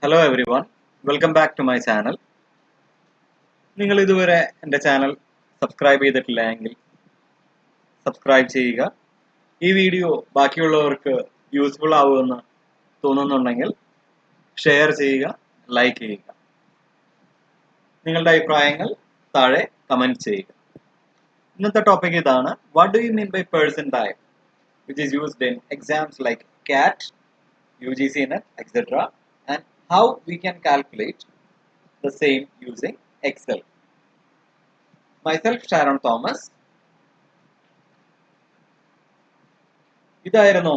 Hello everyone, welcome back to my channel. നിങ്ങൾ ഇതുവരെ എൻ്റെ ചാനൽ സബ്സ്ക്രൈബ് ചെയ്തിട്ടില്ലെങ്കിൽ സബ്സ്ക്രൈബ് ചെയ്യുക. ഈ വീഡിയോ ബാക്കിയുള്ളവർക്ക് യൂസ്ഫുൾ ആവുമെന്ന് തോന്നുന്നുണ്ടെങ്കിൽ ഷെയർ ചെയ്യുക, ലൈക്ക് ചെയ്യുക. നിങ്ങളുടെ അഭിപ്രായങ്ങൾ താഴെ കമന്റ് ചെയ്യുക. ഇന്നത്തെ ടോപ്പിക് ഇതാണ്: what do you mean by percentile which is used in exams like CAT, UGC NET, etc. and how we can calculate the same using Excel. Myself, Sharon Thomas. ഇതായിരുന്നു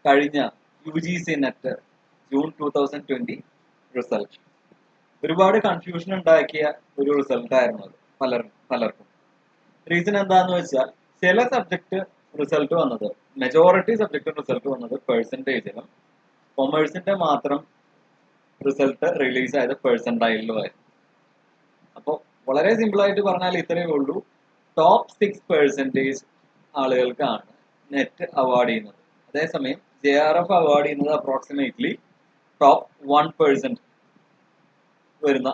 കഴിഞ്ഞ UGC NET June 2020 result. ഒരുപാട് confusion ഉണ്ടാക്കിയ ഒരു result ആയിരുന്നു അത് പലർക്കും. Reason എന്താന്ന് വെച്ചാൽ ചില സബ്ജക്ട് റിസൾട്ട് വന്നത്, മെജോറിറ്റി സബ്ജക്ട് റിസൾട്ട് വന്നത് പെർസെൻറ്റേജിലും, കൊമേഴ്സിന്റെ മാത്രം റിസൾട്ട് റിലീസ് ആയത് പെർസെൻറ്റൈലിലും ആയിരുന്നു. അപ്പോൾ വളരെ സിമ്പിൾ ആയിട്ട് പറഞ്ഞാൽ ഇത്രയേ ഉള്ളൂ: ടോപ്പ് 6% ആളുകൾക്കാണ് നെറ്റ് അവാർഡ് ചെയ്യുന്നത്. അതേസമയം JRF അവാർഡ് ചെയ്യുന്നത് അപ്രോക്സിമേറ്റ്ലി ടോപ്പ് 1% വരുന്ന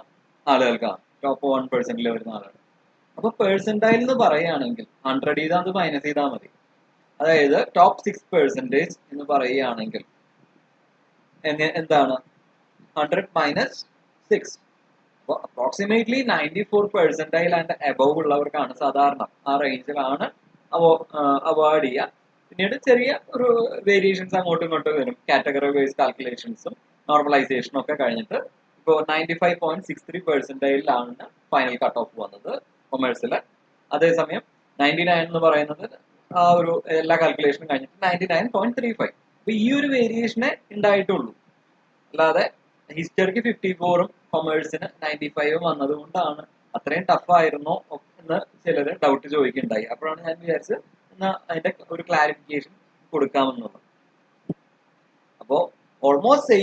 ആളുകൾക്കാണ്. ടോപ്പ് 1%ൽ വരുന്ന ആളുകൾ. അപ്പൊ പെർസെൻറ്റൈൽ എന്ന് പറയുകയാണെങ്കിൽ 100 ചെയ്താൽ അത് മൈനസ് ചെയ്താൽ മതി. അതായത് ടോപ്പ് 6% എന്ന് പറയുകയാണെങ്കിൽ എന്താണ് 100 മൈനസ് 6. അപ്പോൾ അപ്രോക്സിമേറ്റ്ലി 94% ആൻഡ് എബവ് ഉള്ളവർക്കാണ് സാധാരണ ആ റേഞ്ചിലാണ് അവാർഡ് ചെയ്യുക. പിന്നീട് ചെറിയ ഒരു വേരിയേഷൻസ് അങ്ങോട്ടും ഇങ്ങോട്ടും വരും. കാറ്റഗറി വൈസ് കാൽക്കുലേഷൻസും നോർമലൈസേഷനും ഒക്കെ കഴിഞ്ഞിട്ട് ഇപ്പോൾ 95.63% ഫൈനൽ കട്ട് ഓഫ് വന്നത് കൊമേഴ്സിൽ. അതേസമയം 99 എന്ന് പറയുന്നത് ആ ഒരു എല്ലാ കാൽക്കുലേഷനും കഴിഞ്ഞിട്ട് 99.35. അപ്പൊ ഈ ഒരു വേരിയേഷനെ ഉണ്ടായിട്ടുള്ളൂ. അല്ലാതെ ഹിസ്റ്ററിക്ക് 54ഉം കൊമേഴ്സിന് 95ഉം വന്നത് കൊണ്ടാണ് അത്രയും ടഫ് ആയിരുന്നോ എന്ന് ചിലർ ഡൗട്ട് ചോദിക്കുന്നുണ്ടായി. അപ്പോഴാണ് ഞാൻ വിചാരിച്ചത് എന്നാൽ അതിന്റെ ഒരു ക്ലാരിഫിക്കേഷൻ കൊടുക്കാമെന്നുള്ളത്. അപ്പോൾ ഓൾമോസ്റ്റ്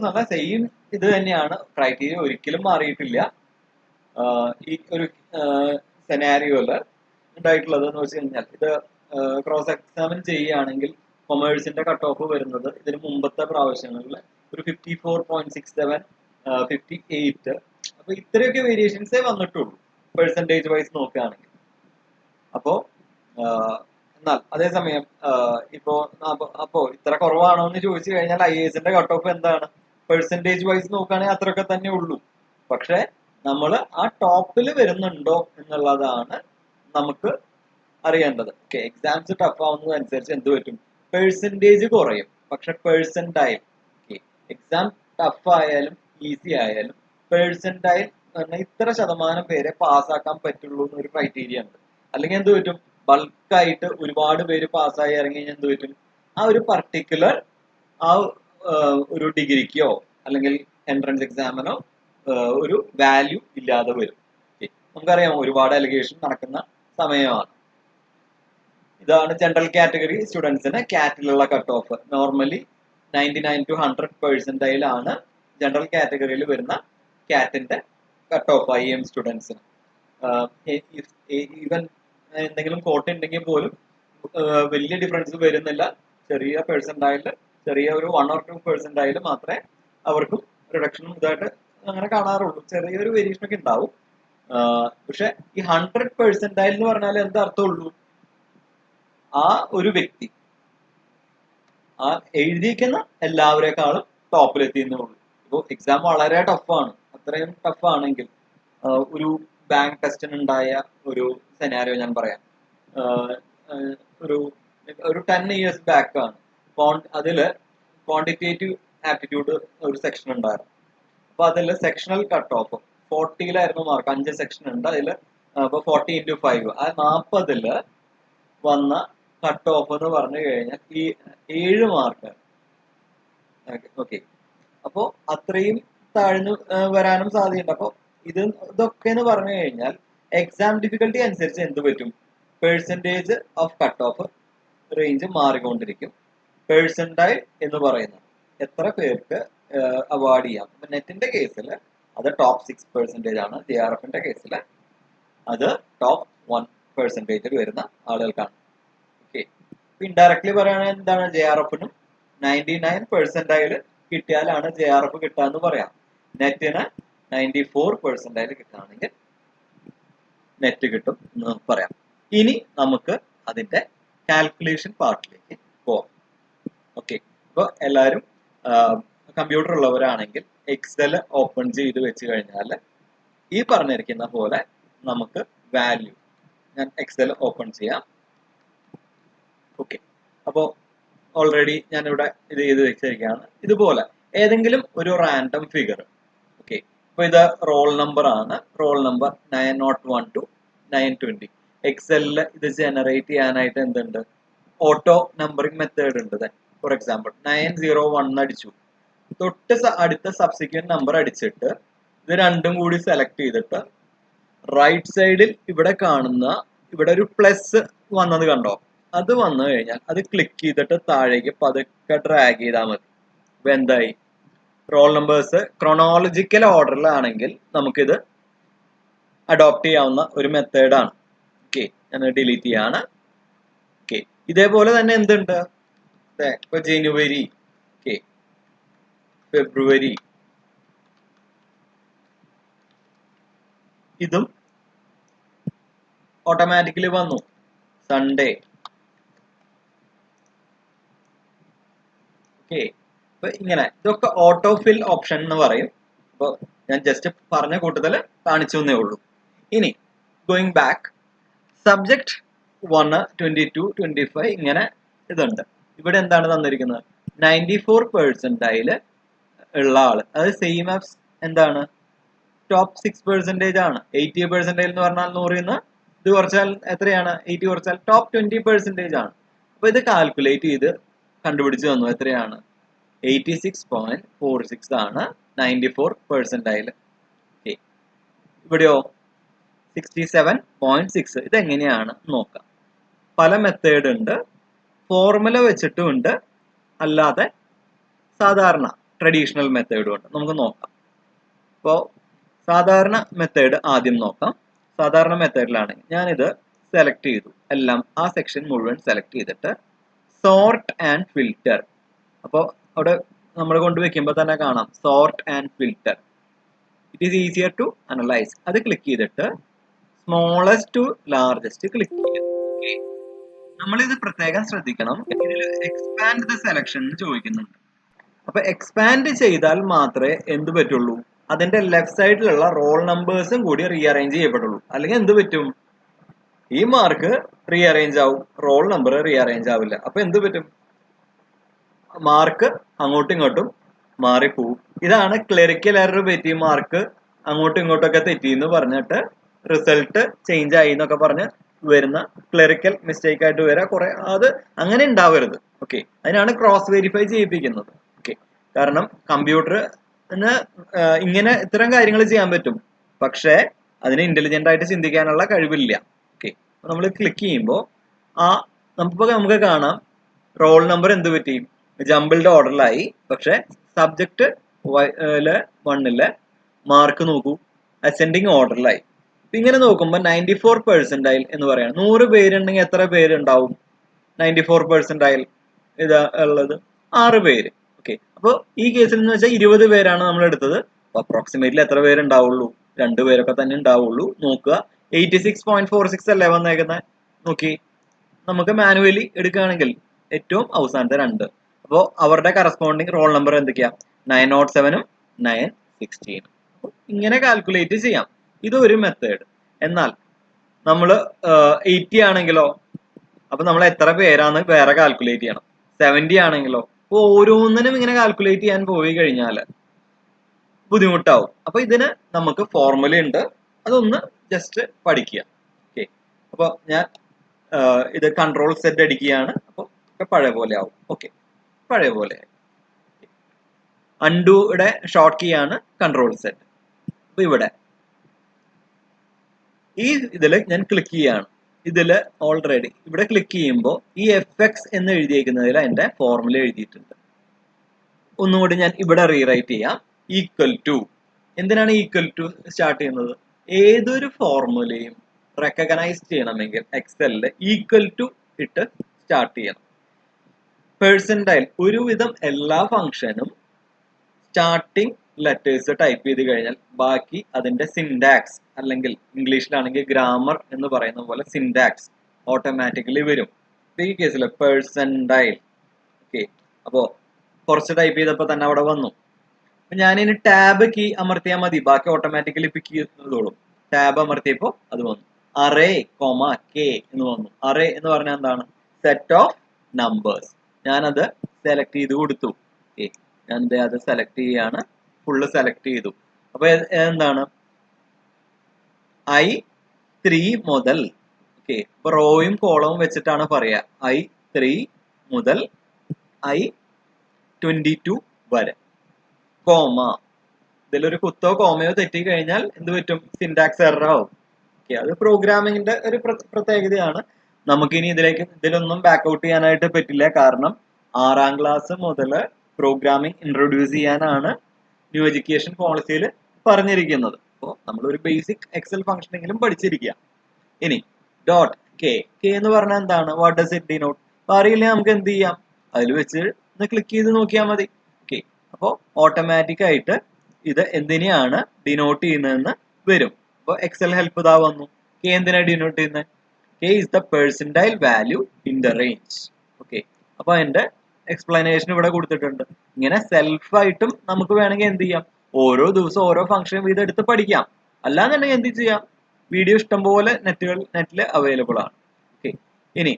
നല്ല സെയിം ഇത് തന്നെയാണ്. ക്രൈറ്റീരിയ ഒരിക്കലും മാറിയിട്ടില്ല. ഈ ഒരു സെനാരിയോയില് ഉണ്ടായിട്ടുള്ളത് എന്ന് വെച്ച് കഴിഞ്ഞാൽ ഇത് ക്രോസ് എക്സാമിൻ ചെയ്യുകയാണെങ്കിൽ കൊമേഴ്സിന്റെ കട്ട് ഓഫ് വരുന്നത് ഇതിന് മുമ്പത്തെ പ്രാവശ്യങ്ങളിൽ ഒരു 54.67, 58. അപ്പൊ ഇത്രയൊക്കെ വേരിയേഷൻസേ വന്നിട്ടുള്ളൂ പെർസെൻറ്റേജ് വൈസ് നോക്കുകയാണെങ്കിൽ. അപ്പോ എന്നാൽ അതേസമയം അപ്പോ ഇത്ര കുറവാണോ എന്ന് ചോദിച്ചു കഴിഞ്ഞാൽ IASന്റെ കട്ട് ഓഫ് എന്താണ്? പെർസെൻറ്റേജ് വൈസ് നോക്കുകയാണെങ്കിൽ അത്രയൊക്കെ തന്നെ ഉള്ളൂ. പക്ഷെ നമ്മൾ ആ ടോപ്പിൽ വരുന്നുണ്ടോ എന്നുള്ളതാണ് നമുക്ക് അറിയേണ്ടത്. എക്സാംസ് ടഫ് ആവുന്നതനുസരിച്ച് എന്ത് പറ്റും? പെർസെൻറ്റേജ് കുറയും. പക്ഷെ പെർസെൻറ്റൈൽ എക്സാം ടഫ് ആയാലും ഈസി ആയാലും പെർസെൻറ്റൈൽ പറഞ്ഞാൽ ഇത്ര ശതമാനം പേരെ പാസ്സാക്കാൻ പറ്റുള്ളൂ എന്നൊരു ക്രൈറ്റീരിയ ഉണ്ട്. അല്ലെങ്കിൽ എന്ത് പറ്റും? ബൾക്കായിട്ട് ഒരുപാട് പേര് പാസ്സായി ഇറങ്ങി കഴിഞ്ഞാൽ എന്ത് പറ്റും? ആ ഒരു പർട്ടിക്കുലർ ആ ഒരു ഡിഗ്രിക്കോ അല്ലെങ്കിൽ എൻട്രൻസ് എക്സാമിനോ ഒരു വാല്യൂ ഇല്ലാതെ വരും. നമുക്കറിയാം ഒരുപാട് അലിഗേഷൻ നടക്കുന്ന സമയമാണ്. ഇതാണ് ജനറൽ കാറ്റഗറി സ്റ്റുഡൻസിന് കാറ്റിലുള്ള കട്ട് ഓഫ്. നോർമലി 99 to 100% ആണ് ജനറൽ കാറ്റഗറിയിൽ വരുന്ന കാറ്റിന്റെ കട്ട് ഓഫ് IM സ്റ്റുഡൻസിന്. ഈവൻ എന്തെങ്കിലും കോട്ട് ഉണ്ടെങ്കിൽ പോലും വലിയ ഡിഫറൻസ് വരുന്നില്ല. ചെറിയ പെർസെൻറ്റൈല്, ചെറിയ ഒരു 1 or 2% മാത്രമേ അവർക്കും റിഡക്ഷനും ഇതായിട്ട് അങ്ങനെ കാണാറുള്ളൂ. ചെറിയൊരു വേരിയേഷൻ ഒക്കെ ഉണ്ടാവും. പക്ഷെ ഈ 100% എന്ന് പറഞ്ഞാൽ എന്താ അർത്ഥമുള്ളൂ? ആ ഒരു വ്യക്തി ആ എഴുതിയിരിക്കുന്ന എല്ലാവരെക്കാളും ടോപ്പിലെത്തിയെന്നേ ഉള്ളൂ. ഇപ്പോൾ എക്സാം വളരെ ടഫാണ്. അത്രയും ടഫാണെങ്കിൽ ഒരു ബാങ്ക് ടെസ്റ്റിനുണ്ടായ ഒരു സെനാരിയോ ഞാൻ പറയാം. ഒരു 10 years ബാക്ക് ആണ്. അതില് ക്വാണ്ടിറ്റേറ്റീവ് ആപ്റ്റിറ്റ്യൂഡ് ഒരു സെക്ഷൻ ഉണ്ടായിരുന്നു. അപ്പൊ അതിൽ സെക്ഷണൽ കട്ട് ഓഫ് 40-ലായിരുന്നു മാർക്ക്. 5 സെക്ഷൻ ഉണ്ട് അതിൽ. അപ്പൊ 40 into 5 ആ 40-ല് വന്ന കട്ട് ഓഫ് എന്ന് പറഞ്ഞു കഴിഞ്ഞാൽ ഈ 7 മാർക്ക്. ഓക്കെ, അപ്പോ അത്രയും താഴ്ന്നു വരാനും സാധ്യതയുണ്ട്. അപ്പൊ ഇതൊക്കെ എന്ന് പറഞ്ഞു കഴിഞ്ഞാൽ എക്സാം ഡിഫിക്കൽട്ടി അനുസരിച്ച് എന്ത് പറ്റും? Percentage off cut off range മാറിക്കൊണ്ടിരിക്കും. പെർസെൻറ്റൈൽ എന്ന് പറയുന്നത് എത്ര പേർക്ക് അവാർഡ് ചെയ്യാം. നെറ്റിന്റെ കേസിൽ അത് ടോപ്പ് 6% ആണ്. JRFന്റെ കേസിൽ അത് ടോപ്പ് 1% വരുന്ന ആളുകൾക്കാണ്. ഓക്കെ, ഇൻഡയറക്ട്ലി പറയുകയാണെങ്കിൽ എന്താണ്? JRFനും 99% കിട്ടിയാലാണ് JRF കിട്ടുക എന്ന് പറയാം. നെറ്റിന് 94% കിട്ടുകയാണെങ്കിൽ നെറ്റ് കിട്ടും എന്ന് പറയാം. ഇനി നമുക്ക് അതിന്റെ കാൽക്കുലേഷൻ പാർട്ടിലേക്ക് പോകാം. ഓക്കെ, അപ്പോൾ എല്ലാവരും കമ്പ്യൂട്ടർ ഉള്ളവരാണെങ്കിൽ എക്സൽ ഓപ്പൺ ചെയ്ത് വെച്ച് കഴിഞ്ഞാൽ ഈ പറഞ്ഞിരിക്കുന്ന പോലെ നമുക്ക് വാല്യൂ, ഞാൻ എക്സൽ ഓപ്പൺ ചെയ്യാം. ഓക്കെ, അപ്പോൾ ഓൾറെഡി ഞാനിവിടെ ഇത് ചെയ്ത് വെച്ചിരിക്കുകയാണ്. ഇതുപോലെ ഏതെങ്കിലും ഒരു റാൻഡം ഫിഗർ, ഓക്കെ, അപ്പോൾ ഇത് റോൾ നമ്പർ ആണ്. Roll number 901 to 920. എക്സലിൽ ഇത് ജനറേറ്റ് ചെയ്യാനായിട്ട് എന്തുണ്ട്? ഓട്ടോ നമ്പറിംഗ് മെത്തേഡ് ഉണ്ട്. ഫോർ എക്സാമ്പിൾ 901 അടിച്ചു, തൊട്ട് അടുത്ത സബ്സിക്വന്റ് നമ്പർ അടിച്ചിട്ട് ഇത് രണ്ടും കൂടി സെലക്ട് ചെയ്തിട്ട് റൈറ്റ് സൈഡിൽ ഇവിടെ കാണുന്ന ഇവിടെ ഒരു പ്ലസ് വന്നത് കണ്ടോ? അത് വന്നു കഴിഞ്ഞാൽ അത് ക്ലിക്ക് ചെയ്തിട്ട് താഴേക്ക് പതുക്കെ ഡ്രാഗ് ചെയ്താൽ മതി. ഇപ്പൊ എന്തായി? റോൾ നമ്പേഴ്സ് ക്രോണോളജിക്കൽ ഓർഡറിലാണെങ്കിൽ നമുക്കിത് അഡോപ്റ്റ് ചെയ്യാവുന്ന ഒരു മെത്തേഡാണ്. ഓക്കെ, ഞാൻ ഡിലീറ്റ് ചെയ്യാണ്. ഓക്കെ, ഇതേപോലെ തന്നെ എന്തുണ്ട്? ഇപ്പൊ ജനുവരി, ഓക്കെ, ഫെബ്രുവരി, ഇതും ഓട്ടോമാറ്റിക്കലി വന്നു. സൺഡേ, ഓക്കെ, അപ്പൊ ഇങ്ങനെ ഇതൊക്കെ ഓട്ടോ ഫിൽ ഓപ്ഷൻ എന്ന് പറയും. അപ്പൊ ഞാൻ ജസ്റ്റ് പറഞ്ഞ കൂട്ടത്തിൽ കാണിച്ചു എന്നേ ഉള്ളൂ. ഇനി ഗോയിങ് ബാക്ക്, സബ്ജക്ട് 1, 22, 25 ഇങ്ങനെ ഇതുണ്ട്. ഇവിടെ എന്താണ് തന്നിരിക്കുന്നത്? 94% ഉള്ള ആള്, അത് സെയിം ആസ് എന്താണ്? ടോപ്പ് 6% ആണ്. 80% എന്ന് പറഞ്ഞാൽ 100 ഇത് കുറച്ചാൽ എത്രയാണ്? 80 കുറച്ചാൽ ടോപ്പ് 20% ആണ്. അപ്പൊ ഇത് കാൽക്കുലേറ്റ് ചെയ്ത് കണ്ടുപിടിച്ച് തന്നു. എത്രയാണ്? 86.46 ആണ് 94%. ഓക്കെ, ഇവിടെയോ 67.6. ഇതെങ്ങനെയാണ് നോക്കാം. പല മെത്തേഡ് ഉണ്ട്, ഫോർമുല വെച്ചിട്ടും ഉണ്ട്, അല്ലാതെ സാധാരണ ട്രഡീഷണൽ മെത്തേഡും ഉണ്ട്. നമുക്ക് നോക്കാം. അപ്പോൾ സാധാരണ മെത്തേഡ് ആദ്യം നോക്കാം. സാധാരണ മെത്തേഡിലാണെങ്കിൽ ഞാനിത് സെലക്ട് ചെയ്തു, എല്ലാം ആ സെക്ഷൻ മുഴുവൻ സെലക്ട് ചെയ്തിട്ട് സോർട്ട് ആൻഡ് ഫിൽറ്റർ. അപ്പോൾ അവിടെ നമ്മൾ കൊണ്ടുവയ്ക്കുമ്പോൾ തന്നെ കാണാം sort and filter. It is easier to analyse. അത് ക്ലിക്ക് ചെയ്തിട്ട് സ്മോളസ്റ്റ് ടു ലാർജസ്റ്റ് ക്ലിക്ക് ചെയ്യുക. നമ്മളിത് പ്രത്യേകം ശ്രദ്ധിക്കണം. ഇതിൽ എക്സ്പാൻഡ് ദ സെലക്ഷൻ ചോദിക്കുന്നുണ്ട്. അപ്പൊ എക്സ്പാൻഡ് ചെയ്താൽ മാത്രമേ എന്ത് പറ്റുള്ളൂ? അതിന്റെ ലെഫ്റ്റ് സൈഡിലുള്ള റോൾ നമ്പേഴ്സും കൂടി റീഅറേഞ്ച് ചെയ്യപ്പെടുള്ളൂ. അല്ലെങ്കിൽ എന്ത് പറ്റും? ഈ മാർക്ക് റീഅറേഞ്ച് ആവും, റോൾ നമ്പർ റീഅറേഞ്ച് ആവില്ല. അപ്പൊ എന്ത് പറ്റും? മാർക്ക് അങ്ങോട്ടും ഇങ്ങോട്ടും മാറിപ്പോവും. ഇതാണ് ക്ലറിക്കൽ എറർ പറ്റി, മാർക്ക് അങ്ങോട്ടും ഇങ്ങോട്ടൊക്കെ തെറ്റി എന്ന് പറഞ്ഞിട്ട് റിസൾട്ട് ചേഞ്ച് ആയി എന്നൊക്കെ പറഞ്ഞ് വരുന്ന ക്ലറിക്കൽ മിസ്റ്റേക്ക് ആയിട്ട് വരാം കുറെ. അത് അങ്ങനെ ഉണ്ടാവരുത്. ഓക്കെ, അതിനാണ് ക്രോസ് വെരിഫൈ ചെയ്യിപ്പിക്കുന്നത്. ഓക്കെ, കാരണം കമ്പ്യൂട്ടറിന് ഇങ്ങനെ ഇത്തരം കാര്യങ്ങൾ ചെയ്യാൻ പറ്റും, പക്ഷേ അതിന് ഇന്റലിജന്റ് ആയിട്ട് ചിന്തിക്കാനുള്ള കഴിവില്ല. ഓക്കെ, നമ്മൾ ക്ലിക്ക് ചെയ്യുമ്പോൾ നമുക്ക് കാണാം റോൾ നമ്പർ എന്ത് പറ്റി? ജമ്പിൾഡ് ഓർഡറിലായി. പക്ഷെ സബ്ജക്ട് 1 മാർക്ക് നോക്കൂ, അസെൻഡിങ് ഓർഡറിലായി. ഇങ്ങനെ നോക്കുമ്പോൾ 94% എന്ന് പറയാം. 100 പേരുണ്ടെങ്കിൽ എത്ര പേരുണ്ടാവും? 94% ഇത് ഉള്ളത് 6 പേര്. ഓക്കെ, അപ്പോൾ ഈ കേസിൽ എന്ന് വെച്ചാൽ 20 പേരാണ് നമ്മൾ എടുത്തത്. അപ്പൊ അപ്രോക്സിമേറ്റ്ലി എത്ര പേരുണ്ടാവുള്ളൂ? 2 പേരൊക്കെ തന്നെ ഉണ്ടാവുള്ളൂ. നോക്കുക, 86.46 അല്ലേ വന്നേക്കുന്നത്. നോക്കി, നമുക്ക് മാനുവലി എടുക്കുകയാണെങ്കിൽ ഏറ്റവും അവസാനത്തെ 2. അപ്പോൾ അവരുടെ കറസ്പോണ്ടിങ് റോൾ നമ്പർ എന്തൊക്കെയാ? 907ഉം 916. ഇങ്ങനെ കാൽക്കുലേറ്റ് ചെയ്യാം. ഇതൊരു മെത്തേഡ്. എന്നാൽ നമ്മൾ 80 ആണെങ്കിലോ? അപ്പൊ നമ്മൾ എത്ര പേരാന്ന് വേറെ കാൽക്കുലേറ്റ് ചെയ്യണം. 70 ആണെങ്കിലോ? അപ്പോൾ ഓരോന്നിനും ഇങ്ങനെ കാൽക്കുലേറ്റ് ചെയ്യാൻ പോയി കഴിഞ്ഞാൽ ബുദ്ധിമുട്ടാവും. അപ്പൊ ഇതിന് നമുക്ക് ഫോർമുല ഉണ്ട്, അതൊന്ന് ജസ്റ്റ് പഠിക്കുക. ഓക്കെ, അപ്പൊ ഞാൻ ഇത് കൺട്രോൾ സെറ്റ് അടിക്കുകയാണ്. അപ്പോൾ പഴയ പോലെ ആവും. ഓക്കെ, പഴയ പോലെ. അൺഡുയുടെ ഷോർട്ട് കീ ആണ് കൺട്രോൾ സെറ്റ്. അപ്പൊ ഇവിടെ ഈ ഇതിൽ ഞാൻ ക്ലിക്ക് ചെയ്യാണ്. ഇതിൽ ഓൾറെഡി ഇവിടെ ക്ലിക്ക് ചെയ്യുമ്പോൾ ഈ FX എന്ന് എഴുതിയിരിക്കുന്നതിൽ അതിന്റെ ഫോർമുല എഴുതിയിട്ടുണ്ട്. ഒന്നുകൂടി ഞാൻ ഇവിടെ റീറൈറ്റ് ചെയ്യാം. Equal to. എന്തിനാണ് ഈക്വൽ ടു സ്റ്റാർട്ട് ചെയ്യുന്നത്? ഏതൊരു ഫോർമുലയും റെക്കഗ്നൈസ് ചെയ്യണമെങ്കിൽ എക്സലിൽ ഈക്വൽ ടു ഇട്ട് സ്റ്റാർട്ട് ചെയ്യണം. പെർസെന്റൈൽ, ഒരുവിധം എല്ലാ ഫംഗ്ഷനും സ്റ്റാർട്ടിങ് ലെറ്റേഴ്സ് ടൈപ്പ് ചെയ്ത് കഴിഞ്ഞാൽ ബാക്കി അതിന്റെ സിൻടാക്സ് അല്ലെങ്കിൽ ഇംഗ്ലീഷിലാണെങ്കിൽ ഗ്രാമർ എന്ന് പറയുന്ന പോലെ സിൻടാക്സ് ഓട്ടോമാറ്റിക്കലി വരും. ഈ കേസിൽ പെർസെന്റൈൽ. ഓക്കെ, അപ്പോ കുറച്ച് ടൈപ്പ് ചെയ്തപ്പോൾ തന്നെ അവിടെ വന്നു. ഞാനിനി ടാബ് കീ അമർത്തിയാൽ മതി, ബാക്കി ഓട്ടോമാറ്റിക്കലി പിക്ക് ചെയ്തോളും. ടാബ് അമർത്തിയപ്പോൾ അത് വന്നു. അറേ കോമ കെ എന്ന് വന്നു. അറേ എന്ന് പറഞ്ഞാൽ എന്താണ്? Set of numbers. ഞാനത് സെലക്ട് ചെയ്ത് കൊടുത്തു. ഓക്കെ, ഞാൻ അത് സെലക്ട് ചെയ്യാണ്, ഫുള്ള് സെലക്ട് ചെയ്തു. അപ്പൊ എന്താണ്? I3 മുതൽ, ഓക്കെ, ഇപ്പൊ റോയും കോളവും വെച്ചിട്ടാണ് പറയാ. I3 മുതൽ I22 വരെ, കോമ. ഇതിലൊരു കുത്തോ കോമയോ തെറ്റി കഴിഞ്ഞാൽ എന്ത് പറ്റും? സിൻടാക്സ് എറർ ആവും. ഓക്കെ, അത് പ്രോഗ്രാമിങ്ങിന്റെ ഒരു പ്രത്യേകതയാണ്. നമുക്കിനി ഇതിലൊന്നും ബാക്കൗട്ട് ചെയ്യാനായിട്ട് പറ്റില്ല. കാരണം 6ാം ക്ലാസ് മുതൽ പ്രോഗ്രാമിംഗ് ഇൻട്രൊഡ്യൂസ് ചെയ്യാനാണ് ന്യൂ എഡ്യൂക്കേഷൻ പോളിസിയിൽ പറഞ്ഞിരിക്കുന്നത്. അപ്പോൾ നമ്മളൊരു ബേസിക് എക്സൽ ഫംഗ്ഷനെങ്കിലും പഠിച്ചിരിക്കുക. ഇനി ഡോട്ട് കെ എന്ന് പറഞ്ഞാൽ എന്താണ്? What does it denote? അറിയില്ല, നമുക്ക് എന്ത് ചെയ്യാം? അതിൽ വെച്ച് ഒന്ന് ക്ലിക്ക് ചെയ്ത് നോക്കിയാൽ മതി. ഓക്കെ, അപ്പോൾ ഓട്ടോമാറ്റിക് ആയിട്ട് ഇത് എന്തിനെയാണ് ഡിനോട്ട് ചെയ്യുന്നതെന്ന് വരും. അപ്പോൾ എക്സൽ ഹെൽപ്പ് ഇതാ വന്നു. കെ എന്തിനാണ് ഡിനോട്ട് ചെയ്യുന്നത്? K is the percentile value in the range. Okay, അപ്പൊ അതിന്റെ എക്സ്പ്ലനേഷൻ ഇവിടെ കൊടുത്തിട്ടുണ്ട്. ഇങ്ങനെ സെൽഫായിട്ടും നമുക്ക് വേണമെങ്കിൽ എന്ത് ചെയ്യാം? ഓരോ ദിവസം ഓരോ ഫംഗ്ഷൻ വീതം എടുത്ത് പഠിക്കാം. അല്ലാന്നുണ്ടെങ്കിൽ എന്ത് ചെയ്യാം? വീഡിയോ ഇഷ്ടംപോലെ നെറ്റിൽ അവൈലബിൾ ആണ്. ഓക്കെ, ഇനി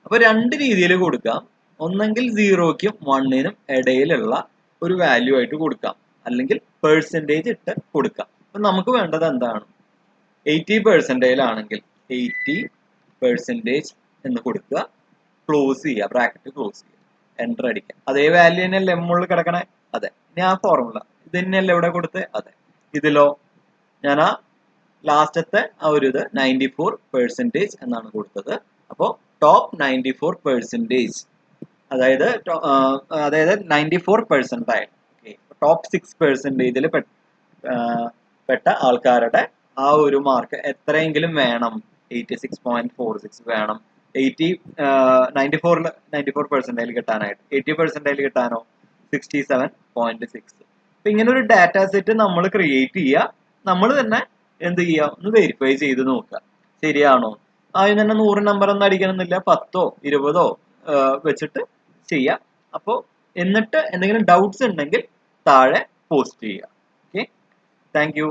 അപ്പൊ രണ്ട് രീതിയിൽ കൊടുക്കാം. ഒന്നെങ്കിൽ 0ക്കും 1നും ഇടയിലുള്ള ഒരു വാല്യൂ ആയിട്ട് കൊടുക്കാം, അല്ലെങ്കിൽ പെർസെൻറ്റേജ് ഇട്ട് കൊടുക്കാം. അപ്പൊ നമുക്ക് വേണ്ടത് എന്താണ്? 80% ആണെങ്കിൽ 80% എന്ന് കൊടുക്കുക, ക്ലോസ് ചെയ്യുക, ബ്രാക്കറ്റ് ക്ലോസ് ചെയ്യുക, എൻ്റർ അടിക്കുക. അതേ വാല്യൂ തന്നെയല്ലേ മുകളിൽ കിടക്കണേ? അതെ. ഇനി ആ ഫോർമുല ഇത് തന്നെയല്ലേ ഇവിടെ കൊടുത്ത്? അതെ. ഇതിലോ ഞാൻ ആ ലാസ്റ്റത്തെ ആ ഒരു ഇത് 94% എന്നാണ് കൊടുത്തത്. അപ്പോൾ ടോപ്പ് 94%, അതായത് 94%. ഓക്കെ, ടോപ്പ് 6% പെട്ട ആൾക്കാരുടെ ആ ഒരു മാർക്ക് എത്രയെങ്കിലും വേണം? 86.46 വേണം. 94% കിട്ടാനായിട്ട്. 80% കിട്ടാനോ 67.6. അപ്പൊ ഇങ്ങനെ ഒരു ഡാറ്റ സെറ്റ് നമ്മൾ ക്രിയേറ്റ് ചെയ്യുക. നമ്മൾ തന്നെ എന്ത് ചെയ്യുക? ഒന്ന് വെരിഫൈ ചെയ്ത് നോക്കുക, ശരിയാണോ? ആദ്യം തന്നെ 100 നമ്പർ ഒന്നും അടിക്കണമെന്നില്ല, 10ഓ 20ഓ വെച്ചിട്ട് ചെയ്യാം. അപ്പോൾ എന്നിട്ട് എന്തെങ്കിലും ഡൗട്ട്സ് ഉണ്ടെങ്കിൽ താഴെ പോസ്റ്റ് ചെയ്യുക. Okay, thank you.